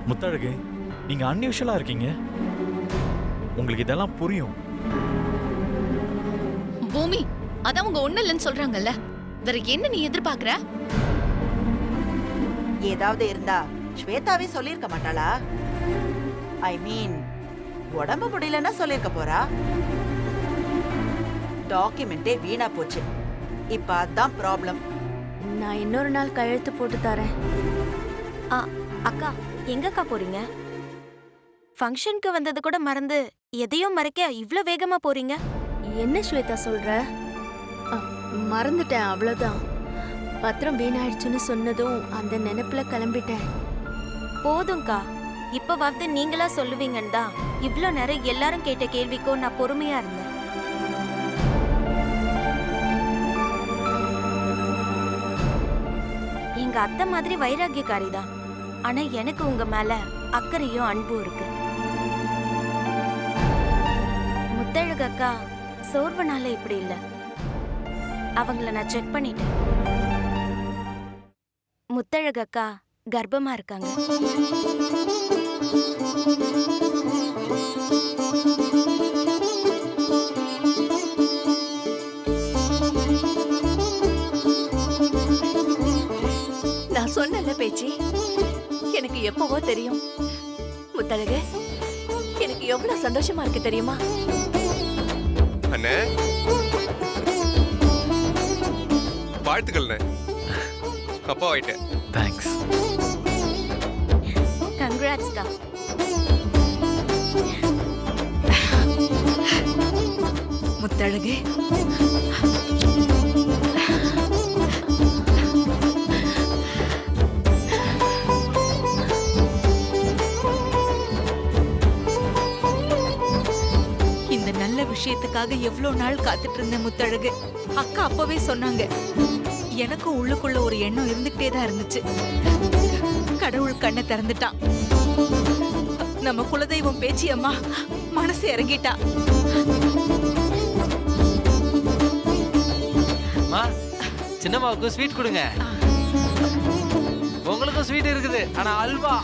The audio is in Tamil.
முத்தழகு, நீங்க அன்யூஷுவலா இருக்கீங்க. உங்களுக்கு இதெல்லாம் புரியும். பூமி, அதான் அவங்க ஒண்ணு இல்லைன்னு சொல்றாங்கல்ல, வேற என்ன நீ எதிர்பார்க்கற? ஏதாவது இருந்தா ஸ்வேதாவே சொல்லிருக்க மாட்டாளா? ஐ மீன், உடம்பு முடியலன்னா சொல்லிருக்க போறா. டாக்குமெண்டே வீணா போச்சு. இப்ப அதான் ப்ராப்ளம். நான் இன்னொரு நாள் கையெழுத்து போட்டு தரேன். அக்கா, எங்கக்கா போறீங்க? ஃபங்க்ஷனுக்கு வந்தது கூட மறந்து எதையும் மறைக்க இவ்ளோ வேகமா போறீங்க? என்ன ஸ்வேதா சொல்ற? மறந்துட்டேன், அவ்வளவுதான். பத்திரம் வீணாயிடுச்சுன்னு சொன்னதும் அந்த நினைப்புல கிளம்பிட்டேன். போதும்க்கா, இப்பவாவது நீங்களா சொல்லுவீங்கன்னு தான் இவ்ளோ நேரம் எல்லாரும் கேட்ட கேள்விக்கும் நான் பொறுமையா இருந்தேன். எங்க அத்தை மாதிரி வைராகியக்காரி தான். ஆனா எனக்கு உங்க மேல அக்கறையும் அன்பும் இருக்கு. முத்தழகு அக்கா சோர்வனால இப்படி இல்ல. அவங்கள நான் செக் பண்ணிட்டேன். முத்தழகு அக்கா கர்ப்பமா இருக்காங்க. நான் சொன்னல பேச்சி, எனக்கு எப்பவோ தெரியும். முத்தழகு, எனக்கு எவ்வளவு சந்தோஷமா இருக்கு தெரியுமா? அண்ணே, வாழ்த்துக்கள்ண்ணே. அப்பா ஆயிட்டேன். தேங்க்ஸ். கங்க்ராட்ஸ்க்கா. முத்தழகு, இந்த நல்ல விஷயத்துக்காக எவ்வளவு நாள் காத்துட்டு இருந்த முத்தழகு. அக்கா அப்பவே சொன்னாங்க. எனக்கும் உள்ளுக்குள்ள ஒரு எண்ணம் இருந்துகிட்டே தான் இருந்துச்சு. கடவுள் கண்ணை திறந்துட்டான். நம்ம குலதெய்வம் பேச்சி அம்மா மனசு இறங்கிட்டா. சின்னம்மாவுக்கு ஸ்வீட் கொடுங்க. உங்களுக்கும் ஸ்வீட் இருக்குது, ஆனா அல்வா.